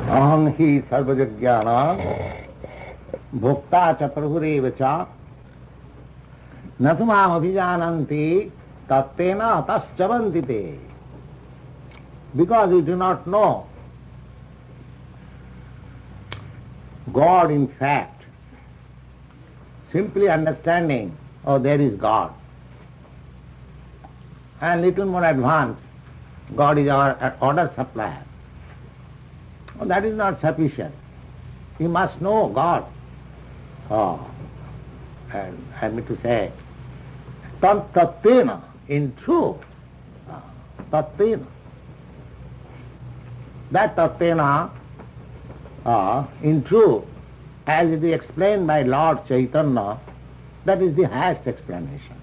Aham hi sarvajajnana bhokta cha prabhureva cha natumam abhijananti tattena ataschavantite. Because you do not know God in fact, simply understanding, oh, there is God. And little more advanced, God is our order supplier. Oh, that is not sufficient. You must know God. Oh, and I mean to say, tattena, in truth, tattena. That tattena, in truth, as it is explained by Lord Chaitanya, that is the highest explanation.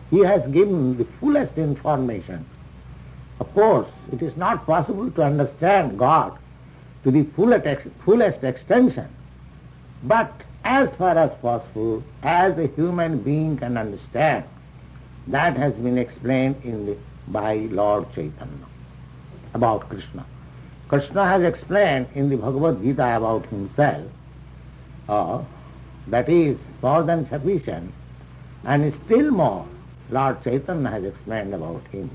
He has given the fullest information. Of course, it is not possible to understand God to the fullest extension, but as far as possible, as a human being can understand, that has been explained by Lord Chaitanya about Krishna. Krishna has explained in the Bhagavad Gita about himself, that is more than sufficient, and still more Lord Chaitanya has explained about him.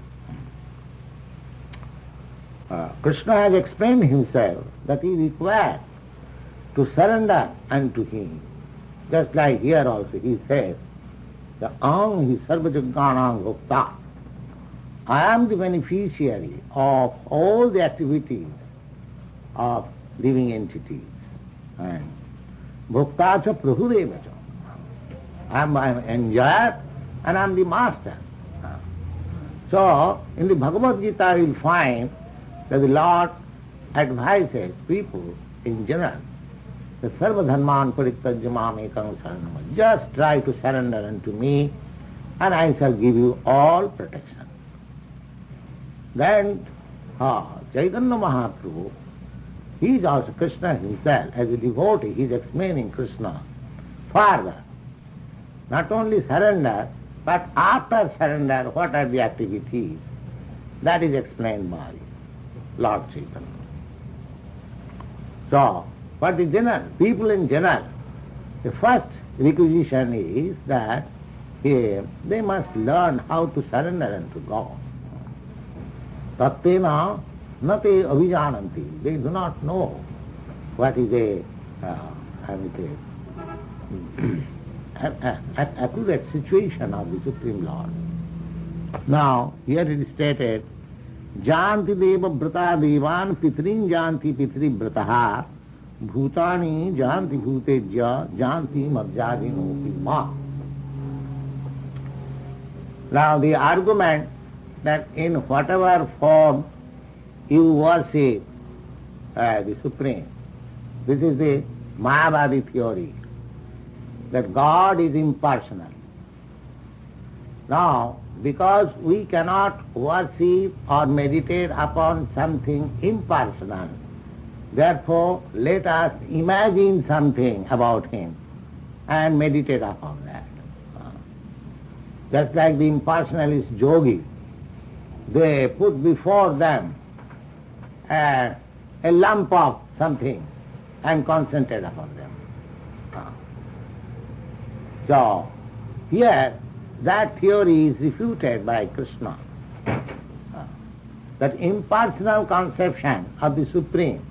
Krishna has explained himself that he requires to surrender unto him. Just like here also he says, the aham hi sarvajagganam bhokta. I am the beneficiary of all the activities of living entities. And bhokta cha prabhureva cha. I am enjoyer and I am the master. So, in the Bhagavad Gita you will find that the Lord advises people in general, the sarva dharman parityajya mam ekam saranam. Just try to surrender unto me and I shall give you all protection. Then Chaitanya Mahaprabhu, he is also Krishna himself, as a devotee, he is explaining Krishna further. Not only surrender, but after surrender, what are the activities? That is explained by Lord Chaitanya. So, for the general, people in general, the first requisition is that they must learn how to surrender unto God. Tattena nate abhijananti. They do not know what is accurate situation of the Supreme Lord. Now, here it is stated, janti deva brata devan pitrin janti pitri brataha bhutani janti bhutejya janti madhyadinopi ma. Now, the argument that in whatever form you worship the Supreme, this is the Mayavadi theory, that God is impersonal. Now, because we cannot worship or meditate upon something impersonal, therefore let us imagine something about him and meditate upon that. Just like the impersonalist yogi, they put before them a lump of something and concentrate upon them. So, here that theory is refuted by Krishna. That impersonal conception of the Supreme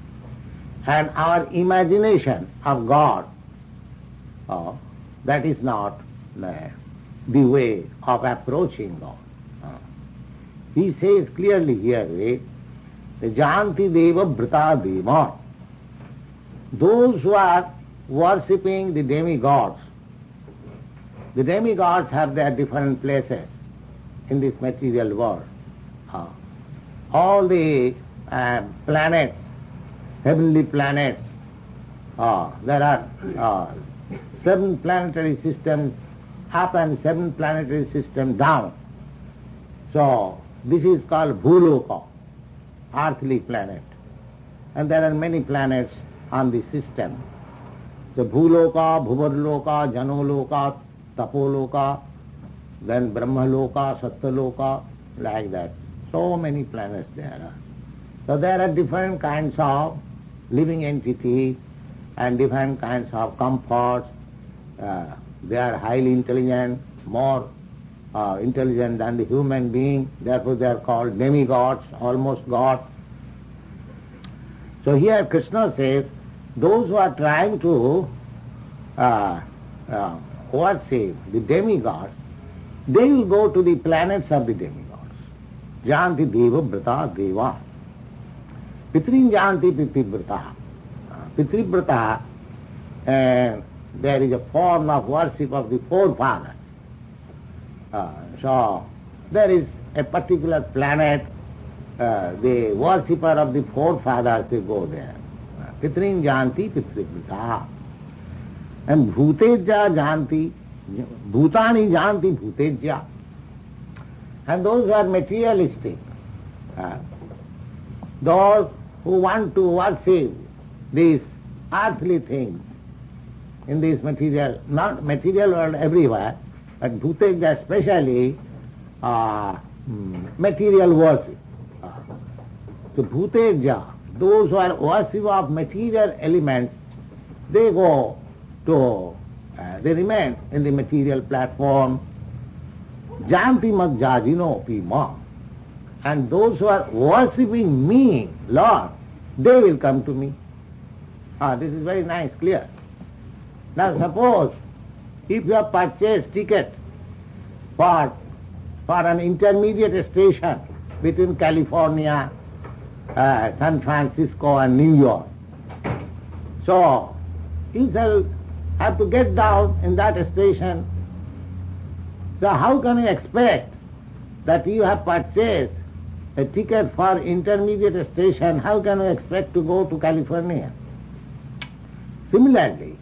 and our imagination of God, that is not the way of approaching God. He says clearly here, the janti deva brata deva. Those who are worshipping the demigods have their different places in this material world. All the planets, heavenly planets, there are 7 planetary systems up and 7 planetary systems down. So, this is called Bhuloka, earthly planet. And there are many planets on the system. So, Bhuloka, Bhuvarloka, Janoloka, Tapoloka, then Brahmaloka, Satyaloka, like that. so many planets there. So there are different kinds of living entities and different kinds of comforts. They are highly intelligent, more intelligent than the human being, therefore they are called demigods, almost gods. So here Krishna says, those who are trying to worship the demigods, they will go to the planets of the demigods. Janti deva brata deva. Pitrin janti pitibrata. Pitibrata, there is a form of worship of the forefathers. So there is a particular planet, the worshipper of the forefathers, they go there. Pitrin janti pitibrata. And bhuteja janti, bhutani janti bhuteja. And those who are materialistic, those who want to worship these earthly things in this material, not material world everywhere, but bhuteja especially material worship. So bhuteja, those who are worship of material elements, they go to, they remain in the material platform. Janti majjajino pima. And those who are worshipping me, Lord, they will come to me. This is very nice, clear. Now suppose, if you have purchased ticket for an intermediate station between California, San Francisco and New York, so you shall have to get down in that station. So how can you expect that you have purchased a ticket for intermediate station, how can you expect to go to California? Similarly,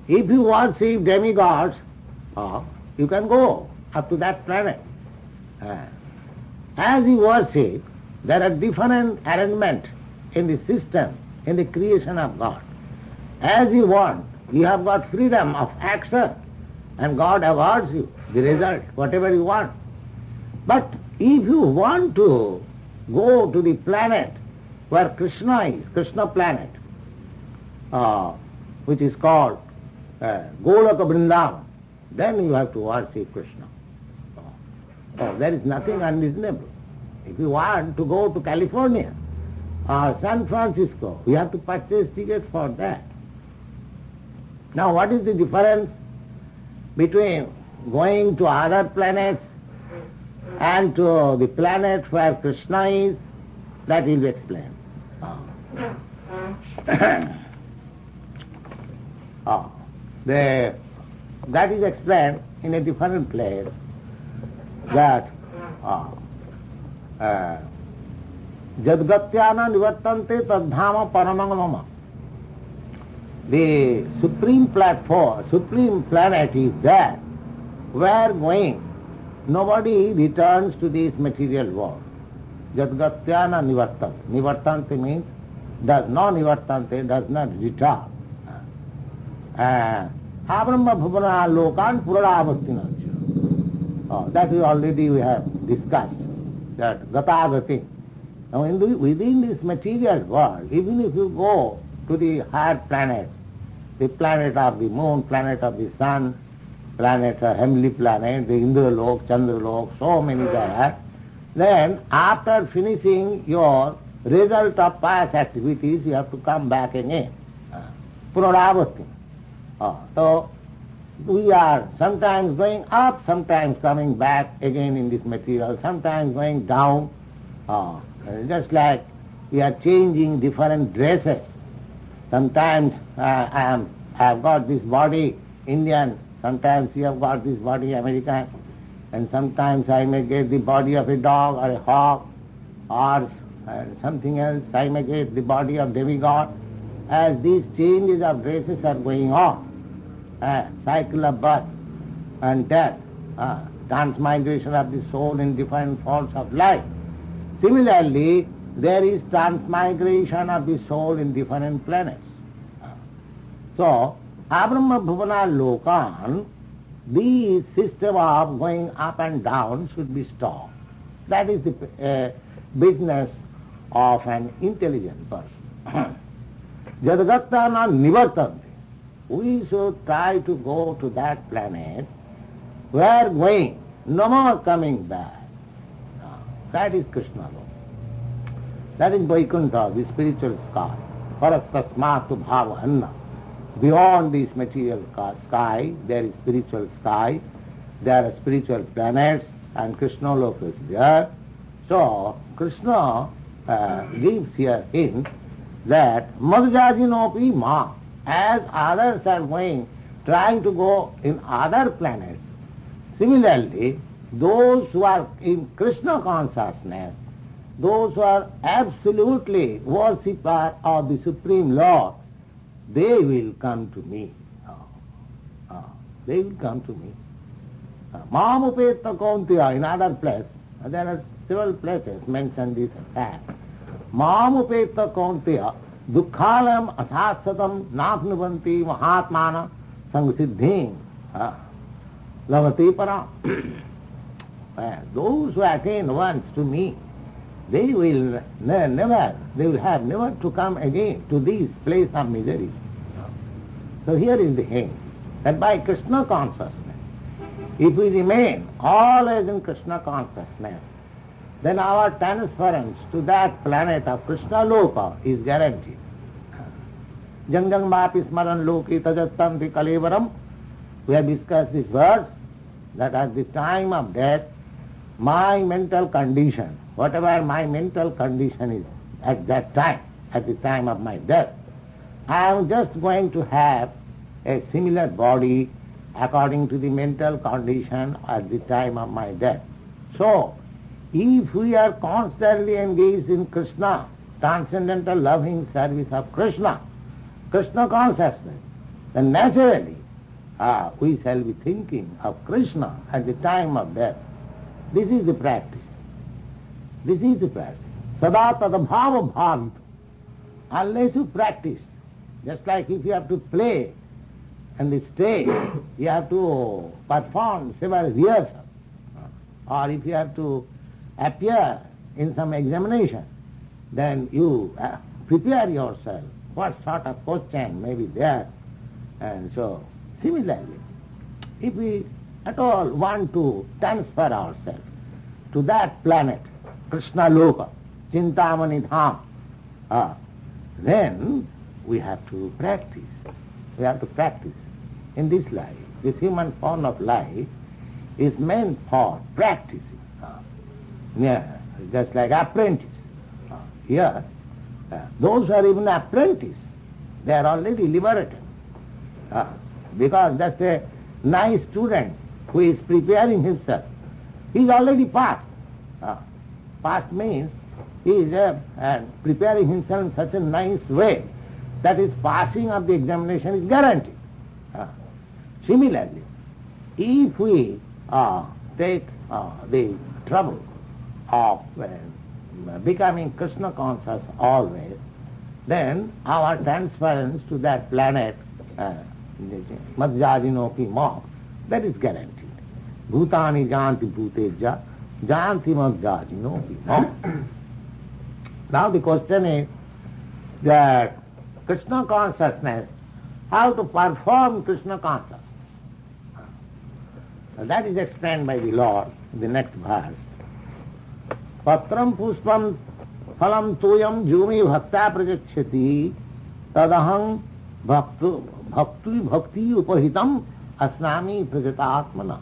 if you worship demigods, you can go up to that planet. As you worship, there are different arrangements in the system, in the creation of God. As you want, you have got freedom of action, and God awards you the result, whatever you want. But if you want to go to the planet where Krishna is, Krishna planet, which is called Golaka Vrndavana, then you have to worship Krishna. So there is nothing unreasonable. If you want to go to California or San Francisco, you have to purchase tickets for that. Now what is the difference between going to other planets and to the planet where Krishna is? That will be explained. That is explained in a different place, that Jadgatyana nivartante tadhama paramangama. The supreme platform, supreme planet is there, where going, nobody returns to this material world. Jadgatyana nivartante. Nivartante means does not nivartante, does not return. Abrahma bhuvana lokan puradavastina. That we already have discussed, that gatagati. Now within this material world, even if you go to the higher planets, the planet of the moon, planet of the sun, planet of heavenly planet, the Indralok, Chandralok, so many there are, then after finishing your result of past activities, you have to come back again. Punaravasti. So we are sometimes going up, sometimes coming back again in this material, sometimes going down, just like we are changing different dresses. Sometimes I have got this body Indian, sometimes you have got this body American, and sometimes I may get the body of a dog or a hawk or something else, I may get the body of demigod. As these changes of dresses are going on, cycle of birth and death, transmigration of the soul in different forms of life. Similarly, there is transmigration of the soul in different planets. So, Abrahma Bhuvana Lokan, the system of going up and down should be stopped. That is the business of an intelligent person. Jadagattana nivartanti. We should try to go to that planet. We are going, no more coming back. That is Krishna Lok. That is Vaikuntha, the spiritual sky. Parastasmatu bhava anna. Beyond this material sky, there is spiritual sky, there are spiritual planets, and Krishna Lok is there. So, Krishna gives here hint that madhajinopi ma, as others are going, trying to go in other planets. Similarly, those who are in Krishna consciousness, those who are absolutely worshipper of the Supreme Lord, they will come to me. They will come to me. Mamupeta Kauntiya, in other place, there are several places mentioned this fact. Mamupeta Kauntiya, Dukkhalam asasatam napnuvanti mahatmana sangsiddhim lavati para. Those who attain once to me, they will have never to come again to this place of misery. So here is the hint, that by Krishna consciousness, if we remain always in Krishna consciousness, then our transference to that planet of Krishna Loka is guaranteed. Jang jang mapi smaran loki tajattanti kalevaram. We have discussed this verse, that at the time of death, my mental condition, whatever my mental condition is at that time, at the time of my death, I am just going to have a similar body according to the mental condition at the time of my death. So, if we are constantly engaged in Krishna, transcendental loving service of Krishna, Krishna consciousness, then naturally we shall be thinking of Krishna at the time of death. This is the practice. This is the practice. Sada tada bhava bhavantu. Unless you practice, just like if you have to play on the stage, you have to perform several rehearsals. Or if you have to appear in some examination, then you prepare yourself. What sort of question may be there? And so, similarly, if we at all want to transfer ourselves to that planet, Krishna Loka, Chintamani Dham, then we have to practice. We have to practice. In this life, this human form of life is meant for practicing. Just like apprentice. Here, those who are even apprentice, they are already liberated. Because that's a nice student who is preparing himself. He is already passed. Passed means he is preparing himself in such a nice way that his passing of the examination is guaranteed. Similarly, if we take the trouble of becoming Krishna conscious always, then our transference to that planet, madhyajinopi ma, that is guaranteed. Bhutani janti bhuteja, janti madhyajinopi ma. Now the question is that Krishna consciousness, how to perform Krishna consciousness. That is explained by the Lord in the next verse. Patram puspam phalam tuyam jumi bhakta prajachyati tadaham bhakti upahitam asnami prajatatmana.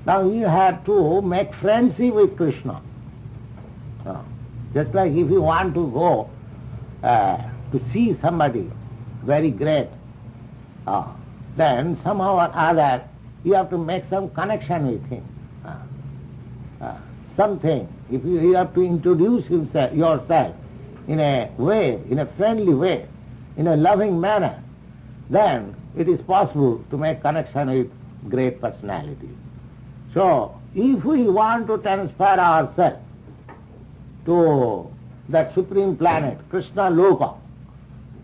Now you have to make friendship with Krishna. Just like if you want to go to see somebody very great, then somehow or other you have to make some connection with him. Something, if you have to introduce yourself in a way, in a friendly way, in a loving manner, then it is possible to make connection with great personalities. So, if we want to transfer ourselves to that supreme planet, Krishna Loka,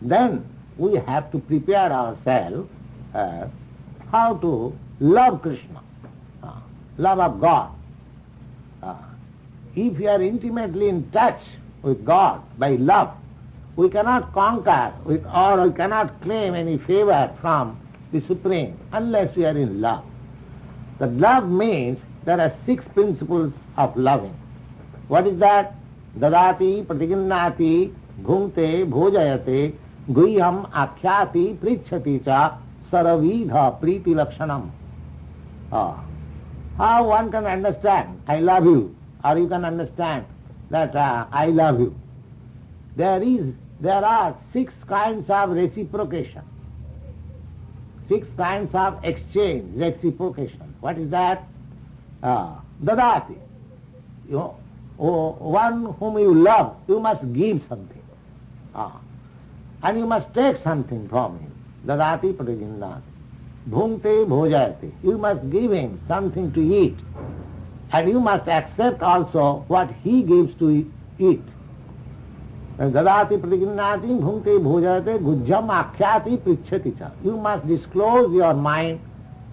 then we have to prepare ourselves how to love Krishna, love of God. if we are intimately in touch with God by love, we cannot conquer or we cannot claim any favor from the Supreme unless we are in love. The love means there are 6 principles of loving. What is that? Dadati, pratiginnati, bhungte, bhojayate, guhyam, akhyati, prichhati cha, saravidha, priti lakshanam. How one can understand, I love you, or you can understand that I love you. There are 6 kinds of reciprocation. 6 kinds of exchange, reciprocation. What is that? Dadati. One whom you love, you must give something. And you must take something from him. Dadati pratiginnati. Bhungte bhojayate. You must give him something to eat. And you must accept also what he gives to eat. Dadati pratiginnati bhungte bhojayate gujjam akhyati prichhati cha. You must disclose your mind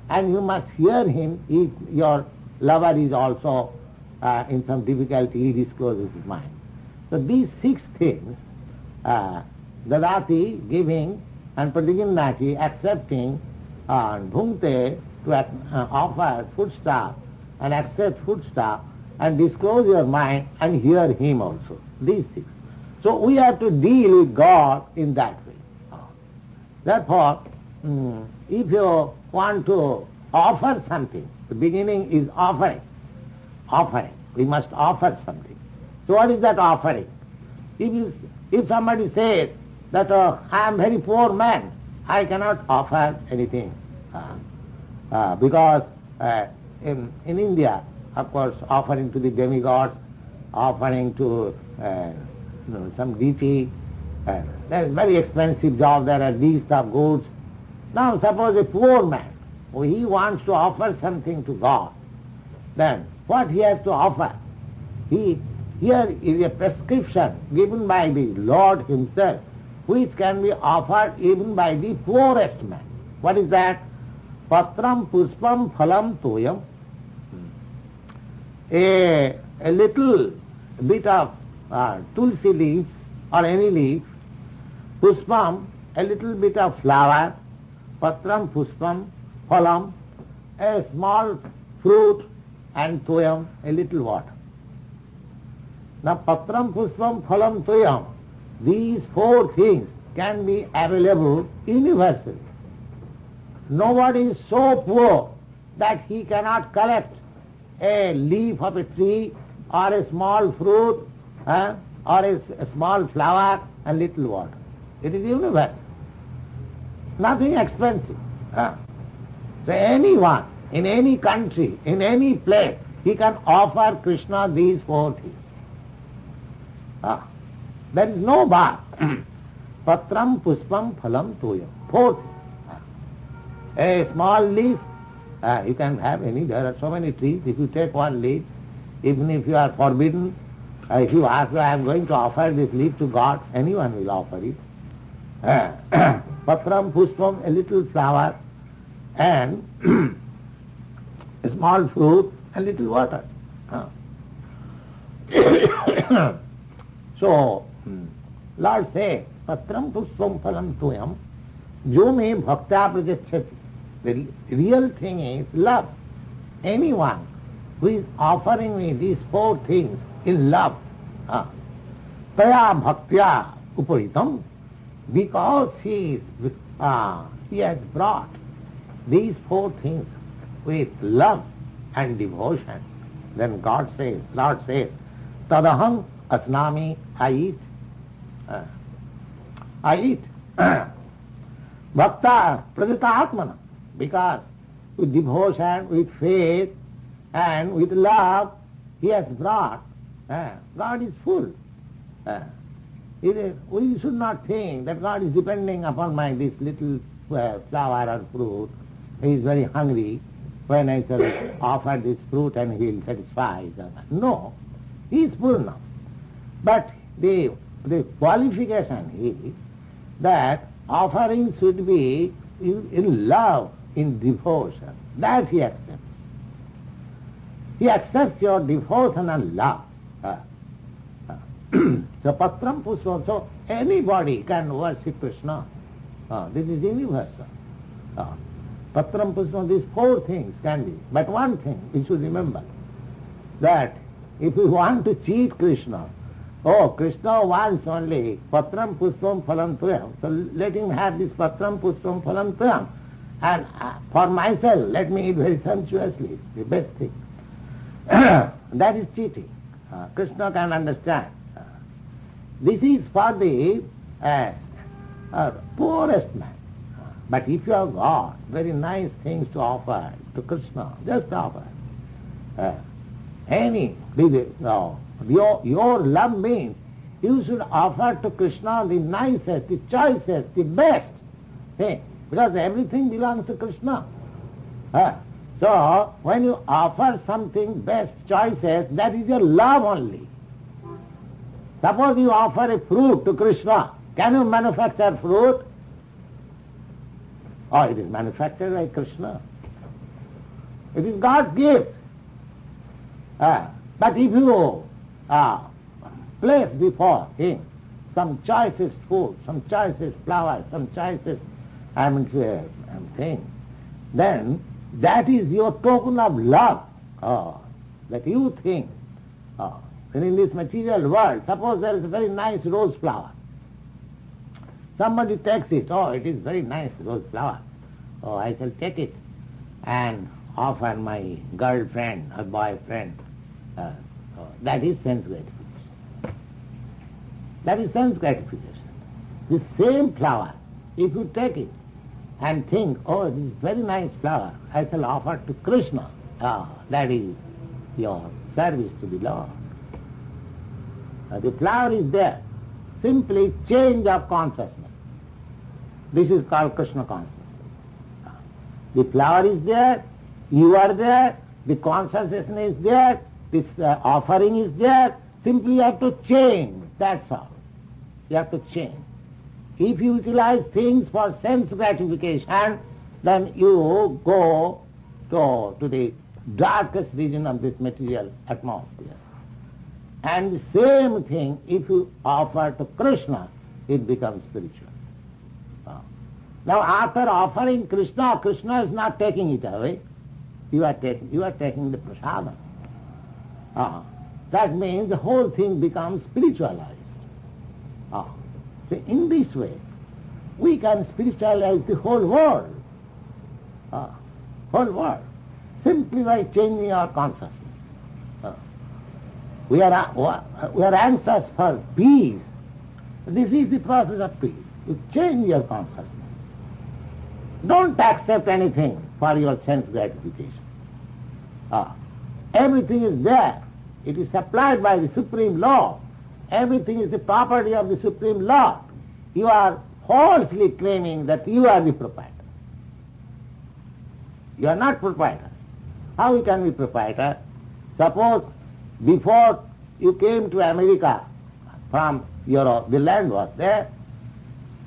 and you must hear him if your lover is also in some difficulty, he discloses his mind. So these 6 things, dadati, giving, and pratiginnati, accepting, and bhungte, to offer foodstuff, and accept foodstuff, and disclose your mind, and hear him also. These 6. So we have to deal with God in that way. Therefore, if you want to offer something, the beginning is offering. Offering. We must offer something. So what is that offering? If somebody says that I am very poor man, I cannot offer anything. Because in India, of course, offering to the demigods, offering to some deity, there is very expensive job, there are least of goods. Now suppose a poor man, he wants to offer something to God, then what he has to offer? Here is a prescription given by the Lord himself, which can be offered even by the poorest man. What is that? Patram puspam phalam toyam. A little bit of tulsi leaf or any leaf, puspam, a little bit of flower, patram puspam phalam, a small fruit, and toyam, a little water. Now patram puspam phalam toyam, these 4 things can be available universally. Nobody is so poor that he cannot collect a leaf of a tree or a small fruit or a small flower and little water. It is universal. Nothing expensive. So anyone, in any country, in any place, he can offer Krishna these 4 things. There is no bar. Patram puspam phalam toyam. 4 things. A small leaf, you can have any, there are so many trees. If you take 1 leaf, even if you are forbidden, if you ask, I am going to offer this leaf to God, anyone will offer it. Patram puspam, a little flower, and a small fruit, and little water. So, Lord says, Patram puspam phalam toyam, jo me bhakta prajachati. The real thing is love. Anyone who is offering me these 4 things in love, taya bhaktya uparitam, because he has brought these 4 things with love and devotion, then God says, Lord says, tadaham asnami, I eat. I eat. Bhakta prajata atmana, because with devotion, with faith, and with love, he has brought. God is full. We should not think that God is depending upon this little flower or fruit. He is very hungry. When I shall offer this fruit and he will satisfy. No, he is full now. But the qualification is that offering should be in love, in devotion. That he accepts. He accepts your devotion and love. So patram pushpam, so anybody can worship Krishna. This is universal. Patram pushpam, these four things can be. But one thing you should remember, that if you want to cheat Krishna, Krishna wants only patram pushpam phalam tuyam, so let him have this patram pushpam phalam tuyam. And for myself, let me eat very sumptuously, the best thing. That is cheating. Krishna can understand. This is for the poorest man. But if you have got very nice things to offer to Krishna, just offer. Your love means you should offer to Krishna the nicest, the choicest, the best thing, because everything belongs to Krishna. So when you offer something best, choicest, that is your love only. Suppose you offer a fruit to Krishna, can you manufacture fruit? It is manufactured by Krishna. It is God's gift. But if you place before him some choicest food, some choicest flowers, some choicest thing, then that is your token of love that you think. And in this material world, suppose there is a very nice rose flower. Somebody takes it, it is very nice rose flower. I shall take it and offer my girlfriend or boyfriend. That is sense gratification. That is sense gratification. The same flower, if you take it and think, this is very nice flower, I shall offer to Krishna. That is your service to the Lord. The flower is there, simply change of consciousness. This is called Krishna consciousness. The flower is there, you are there, the consciousness is there, this offering is there, simply you have to change, that's all. You have to change. If you utilize things for sense gratification, then you go to the darkest region of this material atmosphere. And the same thing, if you offer to Krishna, it becomes spiritual. Now after offering Krishna, Krishna is not taking it away. You are taking the prasadam. That means the whole thing becomes spiritualized. So in this way, we can spiritualize the whole world. Whole world. Simply by changing our consciousness. We are anxious for peace. This is the process of peace. You change your consciousness. Don't accept anything for your sense gratification. Everything is there. It is supplied by the Supreme Law. Everything is the property of the Supreme Law. You are falsely claiming that you are the proprietor. You are not proprietor. How you can be proprietor? Suppose before you came to America from Europe, the land was there.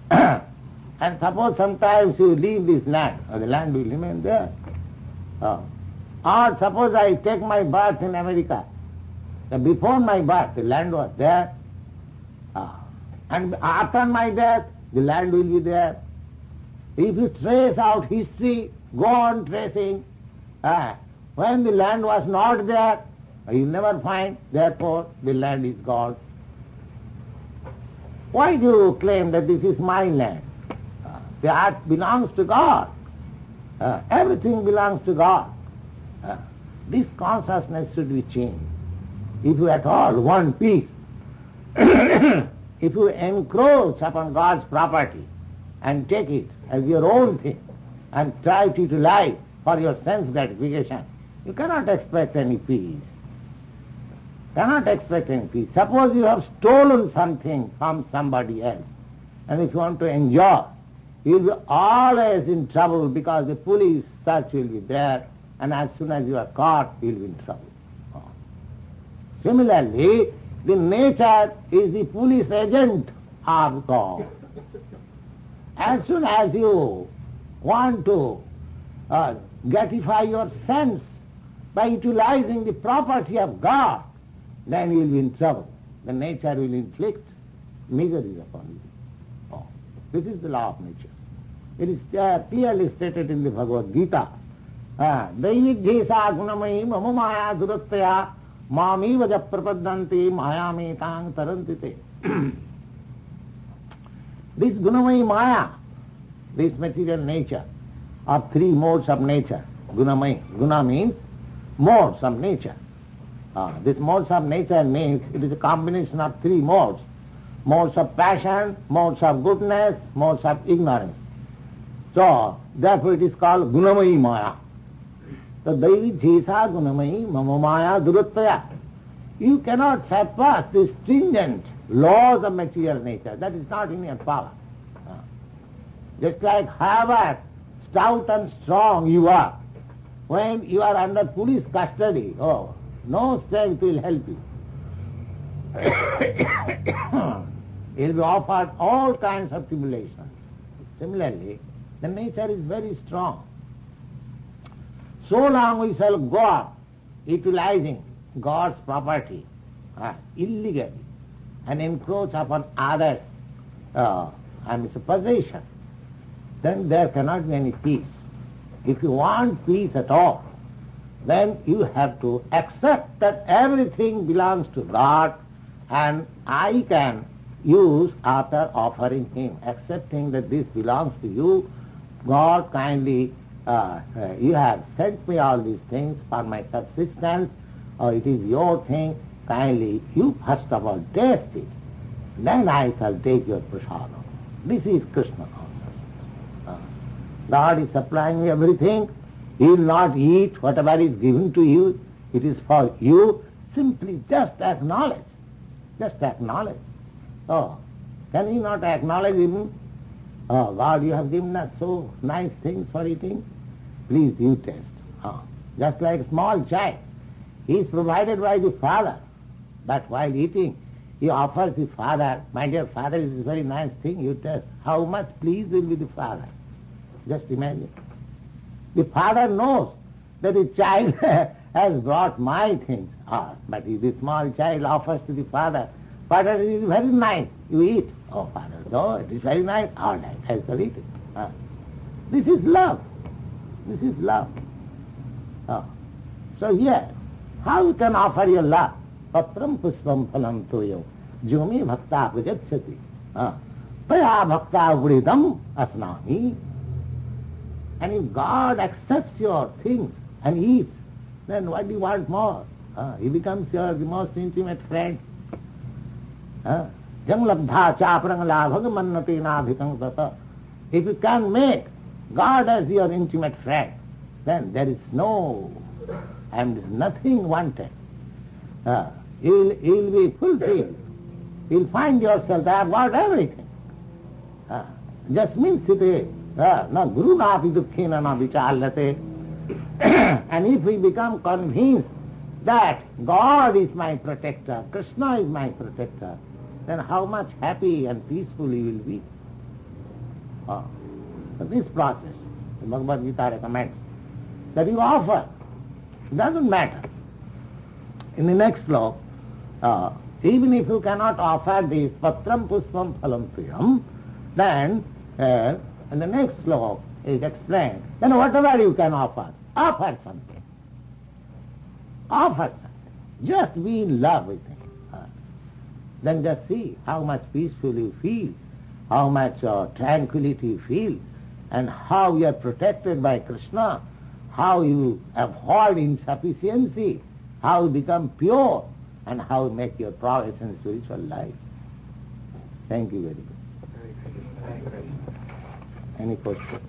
And suppose sometimes you leave this land, the land will remain there. Or suppose I take my birth in America. Before my birth, the land was there. And after my death, the land will be there. If you trace out history, go on tracing. When the land was not there, you will never find, therefore the land is God's. Why do you claim that this is my land? The earth belongs to God. Everything belongs to God. This consciousness should be changed. If you at all want peace, if you encroach upon God's property and take it as your own thing and try to utilize for your sense gratification, you cannot expect any peace. Cannot expect any peace. Suppose you have stolen something from somebody else, and if you want to enjoy, you will be always in trouble because the police search will be there, and as soon as you are caught, you will be in trouble. Similarly, the nature is the police agent of God. As soon as you want to gratify your sense by utilizing the property of God, then you will be in trouble. The nature will inflict miseries upon you. Oh, this is the law of nature. It is clearly stated in the Bhagavad Gita. Daivik jesa gunamai mama maya durattaya mami vaja prapadanti mayami tang tarantite. This gunamai maya, this material nature, are three modes of nature. Gunamai. Guna means modes of nature. This modes of nature means it is a combination of three modes. Modes of passion, modes of goodness, modes of ignorance. So, therefore it is called Gunamai Maya. So, Daivi Jesa Gunamai Mama Maya Durattaya. You cannot surpass the stringent laws of material nature. That is not in your power. Just like however stout and strong you are, when you are under police custody, oh, no strength will help you. You will be offered all kinds of tribulations. Similarly, the nature is very strong. So long we shall go on utilizing God's property illegally and encroach upon others' possession, then there cannot be any peace. If you want peace at all, then you have to accept that everything belongs to God and I can use after offering Him, accepting that this belongs to you. God kindly, you have sent me all these things for my subsistence, or it is your thing, kindly you first of all taste it, then I shall take your prasadam. This is Krishna consciousness. God is supplying you everything. He will not eat whatever is given to you. It is for you. Simply just acknowledge. Just acknowledge. Oh, can He not acknowledge Him? Oh, God, you have given us so nice things for eating. Please, you taste. Just like a small child. He is provided by the father. But while eating, he offers the father, my dear father, it is a very nice thing, you taste. How much pleased will be the father? Just imagine. The father knows that the child has brought my things. But if the small child offers to the father, father, it is very nice, you eat. Oh, father, no, it is very nice. All right, I shall eat it. This is love. This is love. So here, how you can offer your love? Patram puspam phalam toyo jyomi bhakta prajatsyati taya bhakta ugridam asnami. And if God accepts your things and eats, then what do you want more? He becomes your the most intimate friend. Jang labdha chaprang labhag mannati nabhikang tata. If you can make God as your intimate friend, then there is no and nothing wanted. You will be fulfilled. You will find yourself, I have got everything. Just means it is. Na guru napi dukkhena na vichallate. And if we become convinced that God is my protector, Krishna is my protector, then how much happy and peaceful you will be. So this process, the Bhagavad Gita recommends that you offer. It doesn't matter. In the next sloka, even if you cannot offer this patram puspam phalam priyam, then in the next sloka is explained, then whatever you can offer something. Offer something. Just be in love with Him. Then just see how much peaceful you feel, how much tranquility you feel, and how you are protected by Krishna, how you avoid insufficiency, how you become pure, and how you make your progress in spiritual life. Thank you very much. Any question?